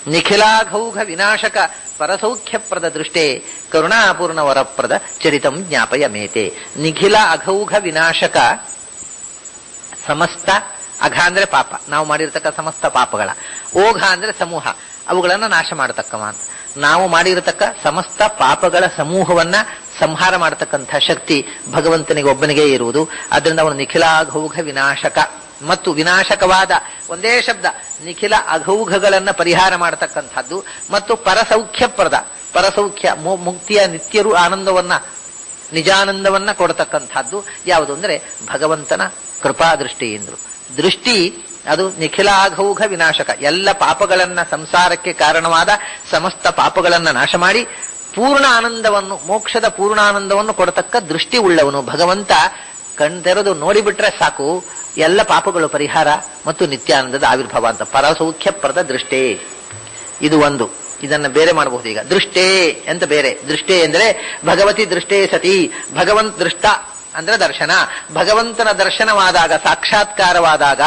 ನಿಖಿಲಾಘೌಘ ವಿನಾಶಕ ಪರಸೌಖ್ಯಪ್ರದ ದೃಷ್ಟೇ ಕರುಣಾಪೂರ್ಣ ವರಪ್ರದ ಚರಿತಂ ಜ್ಞಾಪಯ ಮೇತೆ. ನಿಖಿಲ ಅಘೌಘ ವಿನಾಶಕ, ಸಮಸ್ತ ಅಘ ಅಂದ್ರೆ ಪಾಪ, ನಾವು ಮಾಡಿರ್ತಕ್ಕ ಸಮಸ್ತ ಪಾಪಗಳ, ಓಘ ಅಂದ್ರೆ ಸಮೂಹ, ಅವುಗಳನ್ನ ನಾಶ ಮಾಡತಕ್ಕವ ಅಂತ. ನಾವು ಮಾಡಿರತಕ್ಕ ಸಮಸ್ತ ಪಾಪಗಳ ಸಮೂಹವನ್ನ ಸಂಹಾರ ಮಾಡತಕ್ಕಂಥ ಶಕ್ತಿ ಭಗವಂತನಿಗೆ ಒಬ್ಬನಿಗೆ ಇರುವುದು. ಅದರಿಂದ ಅವನು ನಿಖಿಲ ಅಘೌಘ ವಿನಾಶಕ ಮತ್ತು ವಿನಾಶಕವಾದ ಒಂದೇ ಶಬ್ದ ನಿಖಿಲ ಅಘೌಘಗಳನ್ನ ಪರಿಹಾರ ಮಾಡತಕ್ಕಂಥದ್ದು ಮತ್ತು ಪರಸೌಖ್ಯಪ್ರದ, ಪರಸೌಖ್ಯ ಮುಕ್ತಿಯ ನಿತ್ಯರು ಆನಂದವನ್ನ ನಿಜಾನಂದವನ್ನ ಕೊಡತಕ್ಕಂಥದ್ದು ಯಾವುದು ಅಂದ್ರೆ ಭಗವಂತನ ಕೃಪಾದೃಷ್ಟಿಯಿಂದರು. ದೃಷ್ಟಿ ಅದು ನಿಖಿಲಾಘೌಘ ವಿನಾಶಕ, ಎಲ್ಲ ಪಾಪಗಳನ್ನ ಸಂಸಾರಕ್ಕೆ ಕಾರಣವಾದ ಸಮಸ್ತ ಪಾಪಗಳನ್ನ ನಾಶ ಮಾಡಿ ಪೂರ್ಣ ಆನಂದವನ್ನು, ಮೋಕ್ಷದ ಪೂರ್ಣಾನಂದವನ್ನು ಕೊಡತಕ್ಕ ದೃಷ್ಟಿ ಉಳ್ಳವನು ಭಗವಂತ. ಕಣ್ತೆರೆದು ನೋಡಿಬಿಟ್ರೆ ಸಾಕು ಎಲ್ಲ ಪಾಪಗಳು ಪರಿಹಾರ ಮತ್ತು ನಿತ್ಯಾನಂದದ ಆವಿರ್ಭಾವ ಅಂತ. ಪರಸೌಖ್ಯಪ್ರದ ದೃಷ್ಟೇ ಇದು ಒಂದು. ಇದನ್ನ ಬೇರೆ ಮಾಡಬಹುದು. ಈಗ ದೃಷ್ಟೇ ಅಂತ ಬೇರೆ. ದೃಷ್ಟೇ ಅಂದ್ರೆ ಭಗವತಿ ದೃಷ್ಟೇ ಸತಿ, ಭಗವಂತ ದೃಷ್ಟ ಅಂದ್ರೆ ದರ್ಶನ. ಭಗವಂತನ ದರ್ಶನವಾದಾಗ, ಸಾಕ್ಷಾತ್ಕಾರವಾದಾಗ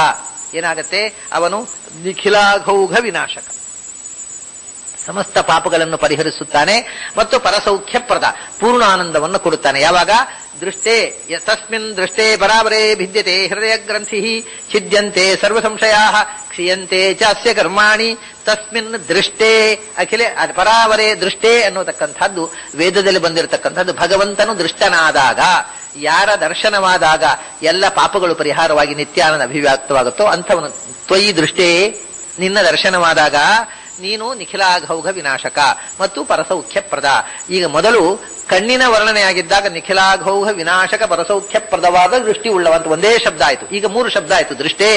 ಏನಾಗತ್ತೆ? ಅವನು ನಿಖಿಲಾಘೌಘ ವಿನಾಶಕ, ಸಮಸ್ತ ಪಾಪಗಳನ್ನು ಪರಿಹರಿಸುತ್ತಾನೆ ಮತ್ತು ಪರಸೌಖ್ಯಪ್ರದ ಪೂರ್ಣಾನಂದವನ್ನು ಕೊಡುತ್ತಾನೆ. ಯಾವಾಗ? ದೃಷ್ಟೇ ತಸ್ಮಿನ್ ದೃಷ್ಟೇ ಪರಾವರೇ ಭಿದ್ಯತೆ ಹೃದಯ ಗ್ರಂಥಿ ಛಿದ್ಯಂತೆ ಸರ್ವ ಸಂಶಯಾ ಕ್ಷೀಯಂತೆ ಚಾಸ್ಯ ಕರ್ಮಾಣಿ ತಸ್ಮಿನ್ ದೃಷ್ಟೇ ಅಖಿಲೆ ಪರಾವರೇ ದೃಷ್ಟೇ ಅನ್ನೋತಕ್ಕಂಥದ್ದು ವೇದದಲ್ಲಿ ಬಂದಿರತಕ್ಕಂಥದ್ದು. ಭಗವಂತನು ದೃಷ್ಟನಾದಾಗ, ಯಾರ ದರ್ಶನವಾದಾಗ ಎಲ್ಲ ಪಾಪಗಳು ಪರಿಹಾರವಾಗಿ ನಿತ್ಯಾನಂದ ಅಭಿವ್ಯಕ್ತವಾಗುತ್ತೋ ಅಂಥವನು ತ್ವಯಿ ದೃಷ್ಟೇ, ನಿನ್ನ ದರ್ಶನವಾದಾಗ ನೀನು ನಿಖಿಲಾಘೌಘ ವಿನಾಶಕ ಮತ್ತು ಪರಸೌಖ್ಯಪ್ರದ. ಈಗ ಮೊದಲು ಕಣ್ಣಿನ ವರ್ಣನೆಯಾಗಿದ್ದಾಗ ನಿಖಿಲಾಘೌಘ ವಿನಾಶಕ ಪರಸೌಖ್ಯಪ್ರದವಾದ ದೃಷ್ಟಿ ಉಳ್ಳವಂತ ಒಂದೇ ಶಬ್ದ ಆಯಿತು. ಈಗ 3 ಶಬ್ದ ಆಯಿತು. ದೃಷ್ಟೇ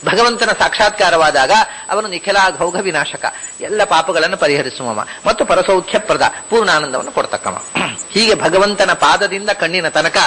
ಭಗವಂತನ ಸಾಕ್ಷಾತ್ಕಾರವಾದಾಗ ಅವನು ನಿಖಿಲಾಘೌಘ ವಿನಾಶಕ, ಎಲ್ಲ ಪಾಪಗಳನ್ನು ಪರಿಹರಿಸುವವ ಮತ್ತು ಪರಸೌಖ್ಯಪ್ರದ ಪೂರ್ಣಾನಂದವನ್ನು ಕೊಡ್ತಕ್ಕವ. ಹೀಗೆ ಭಗವಂತನ ಪಾದದಿಂದ ಕಣ್ಣಿನ ತನಕ